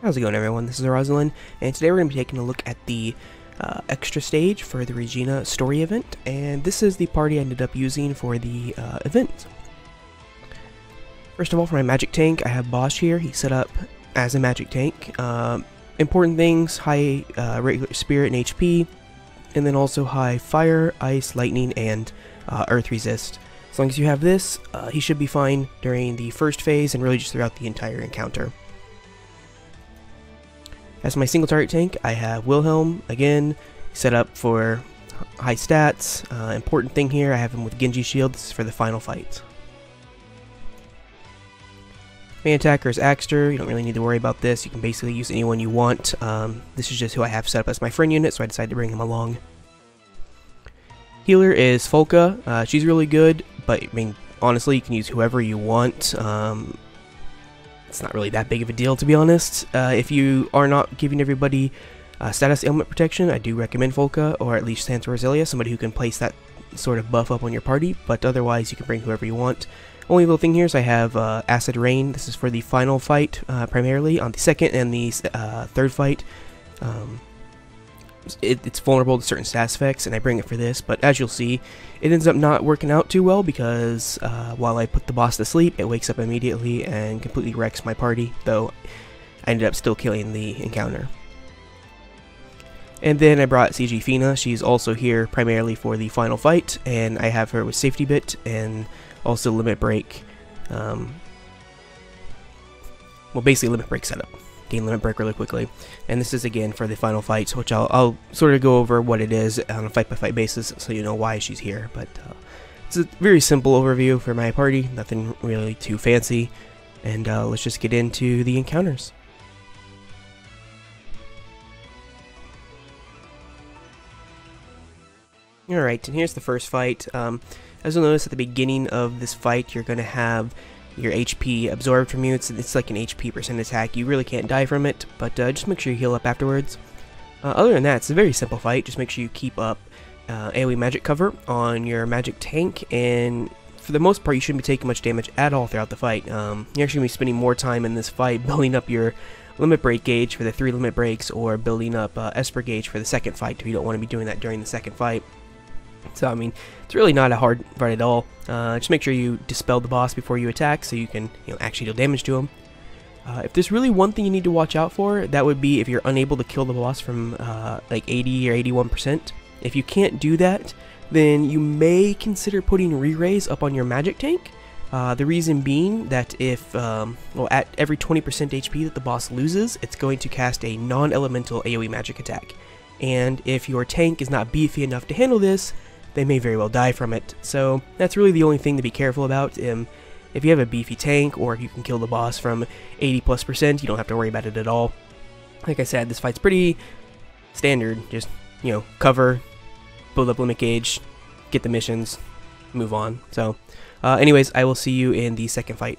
How's it going, everyone? This is Rosalind, and today we're going to be taking a look at the extra stage for the Regina Story Event, and this is the party I ended up using for the event. First of all, for my magic tank, I have Bosch here. He's set up as a magic tank. Important things, high regular spirit and HP, and then also high fire, ice, lightning, and earth resist. As long as you have this, he should be fine during the first phase and really just throughout the entire encounter. As my single target tank, I have Wilhelm, again, set up for high stats. Important thing here, I have him with Genji shield. This is for the final fight. Main attacker is Axter. You don't really need to worry about this. You can basically use anyone you want. This is just who I have set up as my friend unit, so I decided to bring him along. Healer is Folka. She's really good, but I mean, honestly, you can use whoever you want. It's not really that big of a deal, to be honest. If you are not giving everybody status ailment protection, I do recommend Folka, or at least Santa Rosalia, somebody who can place that sort of buff up on your party, but otherwise you can bring whoever you want. Only little thing here is I have Acid Rain. This is for the final fight, primarily. On the second and the third fight, it's vulnerable to certain stats effects, and I bring it for this, but as you'll see, it ends up not working out too well because while I put the boss to sleep, it wakes up immediately and completely wrecks my party, though I ended up still killing the encounter. And then I brought CG Fina. She's also here primarily for the final fight, and I have her with Safety Bit and also Limit Break. Well, basically Limit Break setup. Gain Limit Break really quickly. And this is again for the final fight, which I'll sort of go over what it is on a fight-by-fight basis so you know why she's here. But it's a very simple overview for my party, nothing really too fancy. And let's just get into the encounters. Alright, and here's the first fight. As you'll notice at the beginning of this fight, you're going to have your HP absorbed from you. It's like an HP % attack. You really can't die from it, but just make sure you heal up afterwards. Other than that, it's a very simple fight. Just make sure you keep up AoE magic cover on your magic tank, and for the most part, you shouldn't be taking much damage at all throughout the fight. You're actually going to be spending more time in this fight building up your limit break gauge for the 3 limit breaks, or building up Esper gauge for the second fight, if you don't want to be doing that during the second fight. So, I mean, it's really not a hard fight at all. Just make sure you dispel the boss before you attack so you can, actually deal damage to him. If there's really one thing you need to watch out for, that would be if you're unable to kill the boss from like 80 or 81%. If you can't do that, then you may consider putting re-raise up on your magic tank. The reason being that if, well, at every 20% HP that the boss loses, it's going to cast a non-elemental AoE magic attack. And if your tank is not beefy enough to handle this, they may very well die from it. So that's really the only thing to be careful about. If you have a beefy tank, or if you can kill the boss from 80+%, you don't have to worry about it at all. Like I said, this fight's pretty standard. Just, cover, build up limit gauge, get the missions, move on. So, anyways, I will see you in the second fight.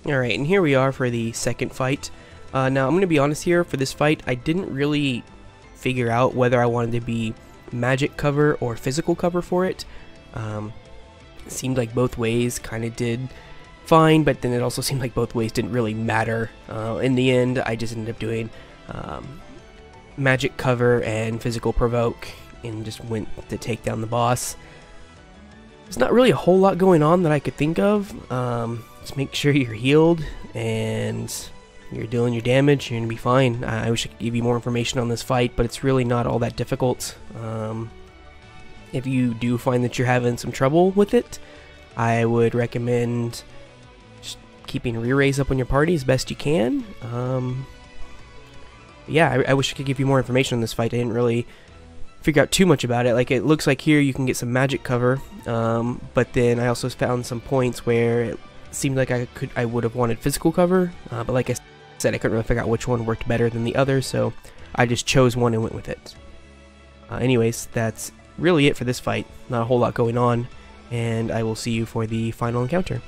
Alright, and here we are for the second fight. Now, I'm going to be honest here, for this fight, I didn't really figure out whether I wanted to be magic cover or physical cover for it. It seemed like both ways kind of did fine, but then it also seemed like both ways didn't really matter. In the end, I just ended up doing magic cover and physical provoke, and just went to take down the boss. There's not really a whole lot going on that I could think of. Just make sure you're healed and you're dealing your damage, you're gonna be fine. I wish I could give you more information on this fight, but it's really not all that difficult. If you do find that you're having some trouble with it, I would recommend just keeping re-raise up on your party as best you can. Yeah, I wish I could give you more information on this fight. I didn't really figure out too much about it. Like, it looks like here you can get some magic cover, but then I also found some points where it seemed like I would have wanted physical cover, but like I said, I couldn't really figure out which one worked better than the other, so I just chose one and went with it. Anyways, that's really it for this fight. Not a whole lot going on, and I will see you for the final encounter.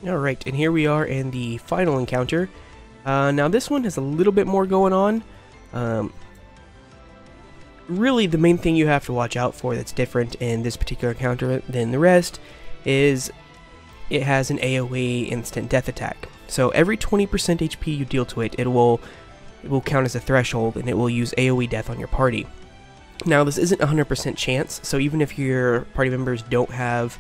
Alright, and here we are in the final encounter. Now this one has a little bit more going on. Really, the main thing you have to watch out for that's different in this particular encounter than the rest is it has an AoE instant death attack. So every 20% HP you deal to it, it will count as a threshold, and it will use AoE death on your party. Now this isn't 100% chance, so even if your party members don't have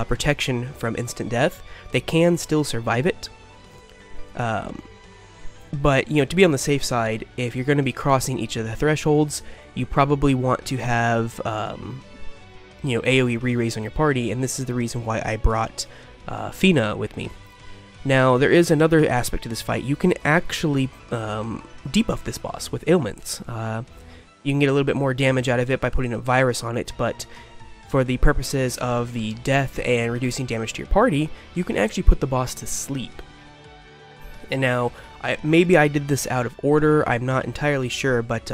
protection from instant death, they can still survive it. But, you know, to be on the safe side, if you're going to be crossing each of the thresholds, you probably want to have, you know, AoE re-raise on your party, and this is the reason why I brought Fina with me. Now, there is another aspect to this fight. You can actually debuff this boss with ailments. You can get a little bit more damage out of it by putting a virus on it, but for the purposes of the death and reducing damage to your party, you can actually put the boss to sleep. And now, maybe I did this out of order, I'm not entirely sure, but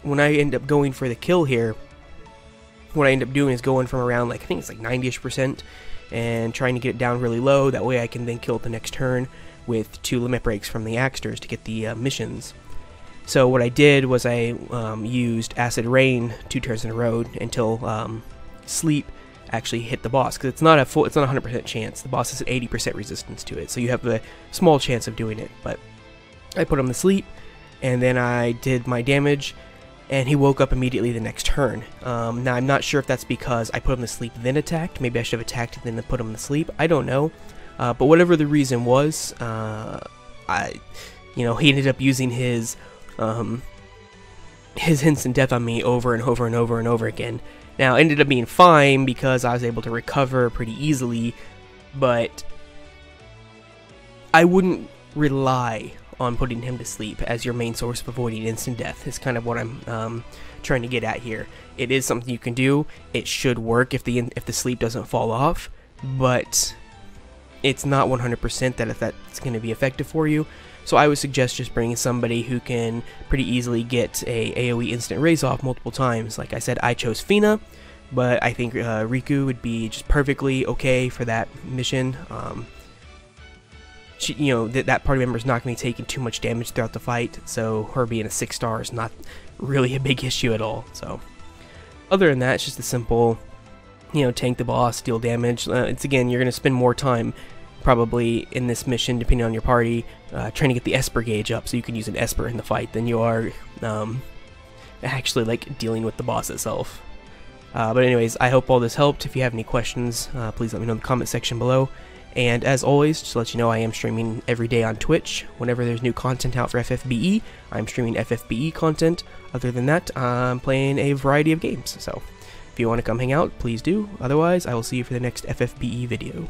when I end up going for the kill here, what I end up doing is going from around, like, I think it's like 90ish%, and trying to get it down really low, that way I can then kill it the next turn with 2 limit breaks from the Axters to get the missions. So what I did was I used Acid Rain 2 turns in a row until sleep actually hit the boss, because it's not a 100% chance. The boss has an 80% resistance to it, so you have a small chance of doing it. But I put him to sleep, and then I did my damage, and he woke up immediately the next turn. Now I'm not sure if that's because I put him to sleep then attacked. Maybe I should have attacked and then put him to sleep. I don't know. But whatever the reason was, he ended up using his instant death on me over and over and over and over again. Now, it ended up being fine because I was able to recover pretty easily, but I wouldn't rely on putting him to sleep as your main source of avoiding instant death, is kind of what I'm trying to get at here. It is something you can do. It should work if the sleep doesn't fall off, but it's not 100% that if that's going to be effective for you. So I would suggest just bringing somebody who can pretty easily get a AoE instant raise off multiple times. Like I said, I chose Fina, but I think Riku would be just perfectly okay for that mission. She, that party member is not going to be taking too much damage throughout the fight, so her being a 6-star is not really a big issue at all. So other than that, it's just a simple, tank the boss, deal damage. It's again, you're going to spend more time probably in this mission, depending on your party, trying to get the Esper gauge up so you can use an Esper in the fight than you are actually like dealing with the boss itself. But anyways, I hope all this helped. If you have any questions, please let me know in the comment section below. And as always, just to let you know, I am streaming every day on Twitch. Whenever there's new content out for FFBE, I'm streaming FFBE content. Other than that, I'm playing a variety of games. So if you want to come hang out, please do. Otherwise, I will see you for the next FFBE video.